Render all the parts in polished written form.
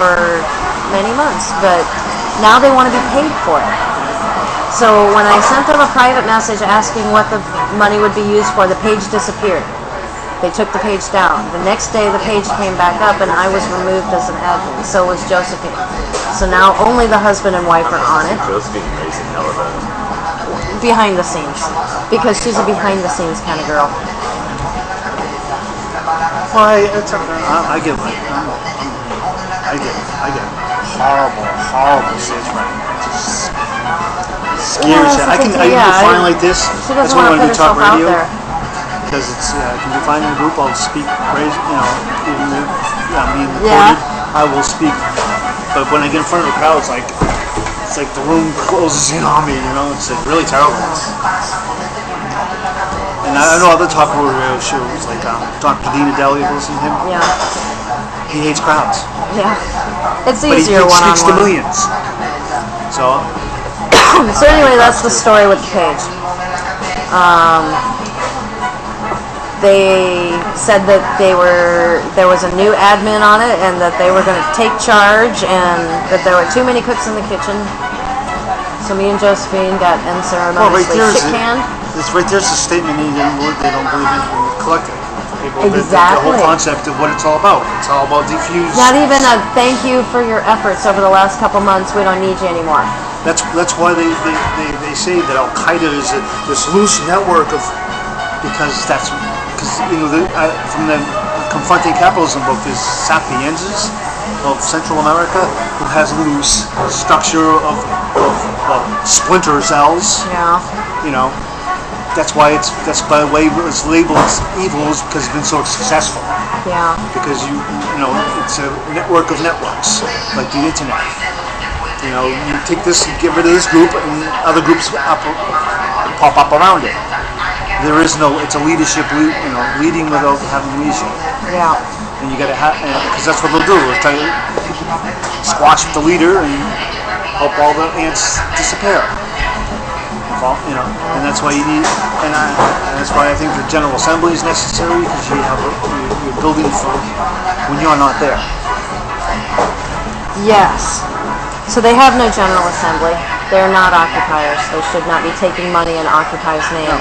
for many months, but now they want to be paid for it. So when I sent them a private message asking what the money would be used for, the page disappeared. They took the page down. The next day the page came back up and I was removed as an admin. So was Josephine. So now only the husband and wife are on it. Josephine raising hell of a... Behind the scenes. Because she's a behind the scenes kind of girl. Well, I get like, I get horrible stage fright. Scares you. I can find like this. She That's doesn't why I want to want put to do talk herself out radio. there. Because it's, I can be fine in a group, I'll speak, even being recorded, I will speak. But when I get in front of the crowd, it's like the room closes in on me, it's like really terrible. And I know other talk radio shows, like Dr. Dean Adeli, you listen to him? Yeah. He hates crowds. Yeah. It's But easier he speaks to one-on-one. millions. So anyway, that's the story with the page. They said that there was a new admin on it and that they were going to take charge and that there were too many cooks in the kitchen. So me and Josephine got unceremoniously shit-canned. Right there's a statement they don't believe in collective. Exactly. The whole concept of what it's all about. It's all about diffuse. Not even a thank you for your efforts over the last couple months. We don't need you anymore. That's why they say that Al Qaeda is this loose network of from the Confronting Capitalism book, there's Sapiensis of Central America who has a loose structure of splinter cells. Yeah. That's why it's labeled as evil, is because it's been so successful. Yeah. Because it's a network of networks, like the internet. You take this and get rid of this group, and other groups pop up around it. It's a leadership, leading without having leadership. Yeah. And you got to because that's what they'll do. They'll try to squash the leader and help all the ants disappear. And that's why you need, and that's why I think the General Assembly is necessary, because you're building for when you're not there. Yes. So they have no General Assembly. They're not occupiers. They should not be taking money in Occupy's name.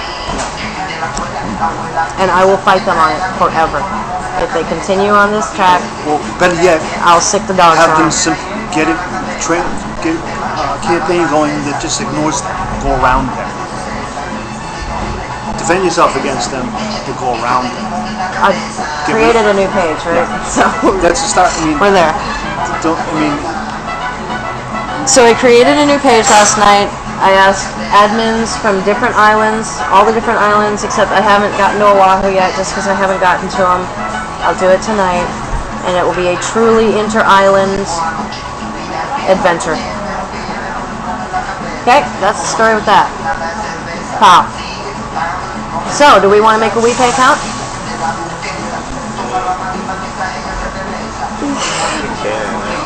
And I will fight them on it forever. If they continue on this track, well, better yet, I'll sick the dogs have on them get a campaign going that just ignores them, go around them. Defend yourself against them, but go around them. I've created a new page, right? Yeah. So that's the start. We're there. So I created a new page last night. I asked admins from different islands, all the different islands, except I haven't gotten to Oahu yet, just because I haven't gotten to them. I'll do it tonight, and it will be a truly inter-island adventure. Okay, that's the story with that. Wow. So, do we want to make a wepay account?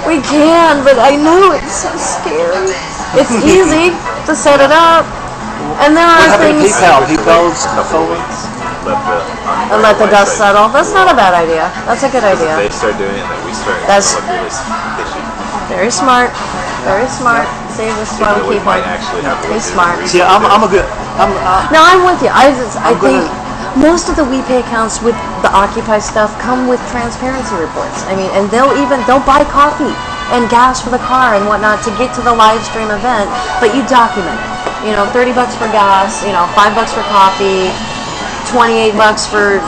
We can, but I know it's so scary. It's easy to set it up, and there are things. PayPal's and let the dust settle. That's not a bad idea. That's a good idea. They start doing it, then we start. That's really fishy. very smart. Very smart. See, this is why we keep him. He's smart. See, I'm a good. No, I'm with you. I think most of the wepay accounts with the Occupy stuff come with transparency reports. I mean, and they'll buy coffee and gas for the car and whatnot to get to the live stream event, but you document it. $30 for gas, $5 for coffee, $28 for,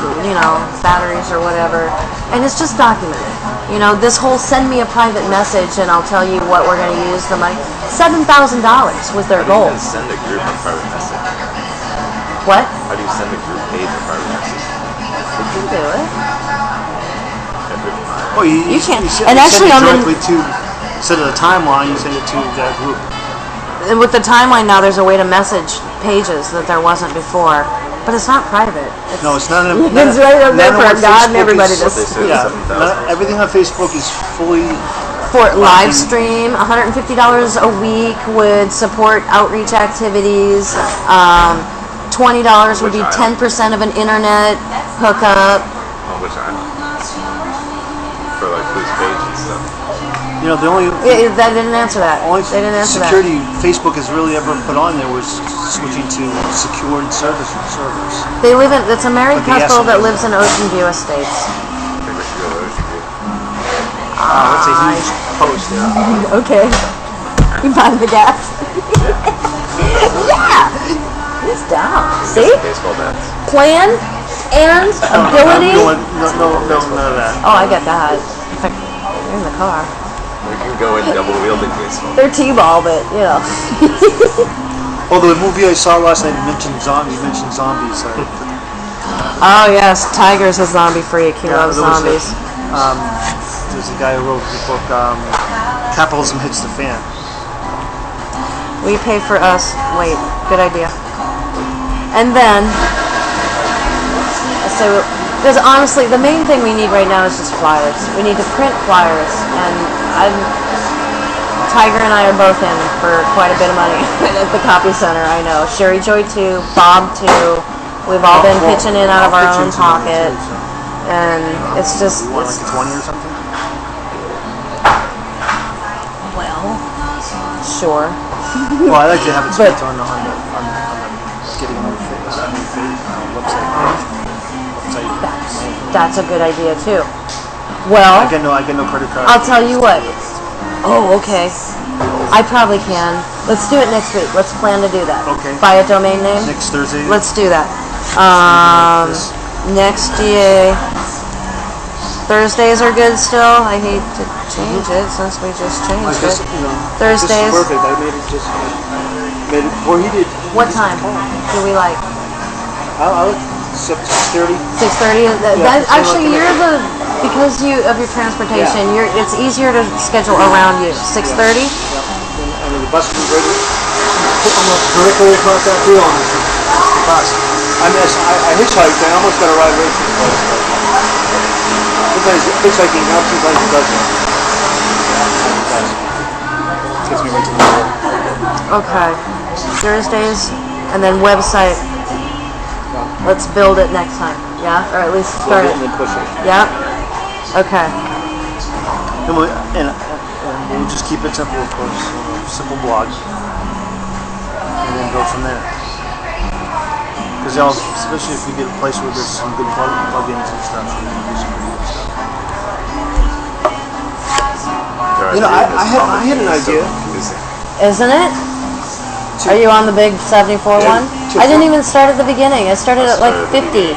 batteries or whatever. And it's just documented. This whole send me a private message and I'll tell you what we're going to use the money. $7,000 was their goal. How do you send a group a private message? What? How do you send a group page a private message? You can do it. Well, you can. And actually, instead of the timeline, you send it to that group. And with the timeline now, there's a way to message pages that there wasn't before. But it's not private. No, it's not. It's right up there for God and everybody to see. Yeah, everything on Facebook is fully... For live stream, $150 a week would support outreach activities. $20 would be 10% of an internet hookup. On which island? For like whose page and stuff? You know, the only That didn't answer that. They didn't answer security Facebook has really ever put on there was switching to secured servers. They live in. It's a married But the couple that SMS lives in Ocean View Estates. Maybe we should go to Ocean View. That's a huge post there. Okay. You buying the gas? Yeah. He's down. See? Baseball bats. Plan and ability. No, none of that. Oh, I get that. In fact, you're in the car. We can go in double wielding baseball. They're T-ball, but you know. Although the movie I saw last night mentioned zombies. Oh yes, Tiger's a zombie freak. He loves there was zombies. There's a guy who wrote the book Capitalism Hits the Fan. We pay for us. Wait, good idea. And then, so, because honestly, the main thing we need right now is just flyers. We need to print flyers, and Tiger and I are both in for quite a bit of money at the copy center. I know. Sherry Joy too, Bob too. We've all been pitching in out of our own pocket, and it's just. You want like a 20 or something? Well, sure. Well, I like to have it spent on the getting a new website. That's a good idea too. Well, I get no credit card. I'll tell you what. Oh, okay. I probably can. Let's do it next week. Let's plan to do that. Okay. Buy a domain name. Next Thursday. Let's do that. Next GA. Thursdays are good still. I hate to change it since we just changed it. Thursdays. This is perfect. I made it just made it before he did. What time do we like? I like 6:30. 6:30. Yeah, Actually, you're the because of your transportation. It's easier to schedule around you. 6:30. Yeah. And then the bus will be ready. Almost directly across that field. The bus. I hitchhiked. I almost got a ride away from the bus. Sometimes hitchhiking helps. Sometimes it doesn't. It gets me right to the middle. Okay. Thursdays, and then website. Let's build it next time. Yeah, or at least start it. And then push it. Yeah. Okay. And we'll just keep it simple, of course. Simple blogs. And then go from there. Because especially if we get a place where there's some good plugins and stuff, we can do some pretty good stuff. I had an idea. Isn't it? Are you on the big 74 one? I didn't even start at the beginning. I started at like 50.